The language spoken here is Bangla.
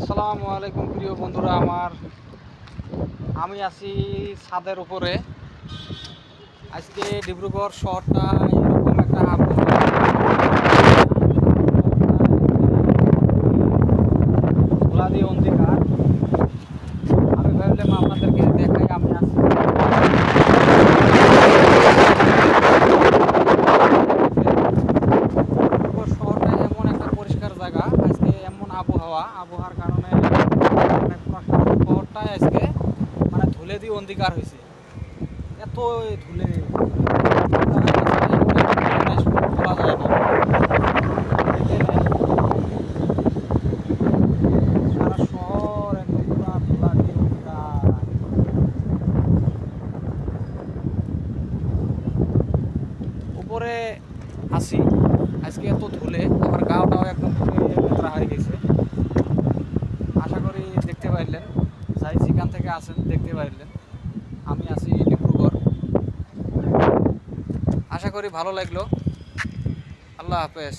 আসসালামু আলাইকুম প্রিয় বন্ধুরা আমার। আমি আছি ছাদের উপরে। আজকে ডিব্রুগড় শহরটা এরকম একটা ধুলা দিয়ে অন্ধকার। আমি ভাবলাম আপনাদেরকে দেখাই আমি আছি ডিব্রুগড় শহরটা এমন একটা পরিষ্কার জায়গা। আজকে এমন আবহাওয়ার কারণে মানে পুরো শহরটাই আজকে মানে ধুলে দিয়ে অন্ধকার হয়েছে। এত ধুলে বলা যায় না। সারা শহর একদম পুরা ধুলা দিয়ে অন্ধকার। উপরে আসি আজকে এত ধুলে আমার গাওটাও একদম নোংরা হয়ে গেছে। আশা করি দেখতে পারলেন, যাই যেখান থেকে আসেন দেখতে পারলেন আমি আছি ডিব্রুগড়। আশা করি ভালো লাগলো। আল্লাহ হাফেজ।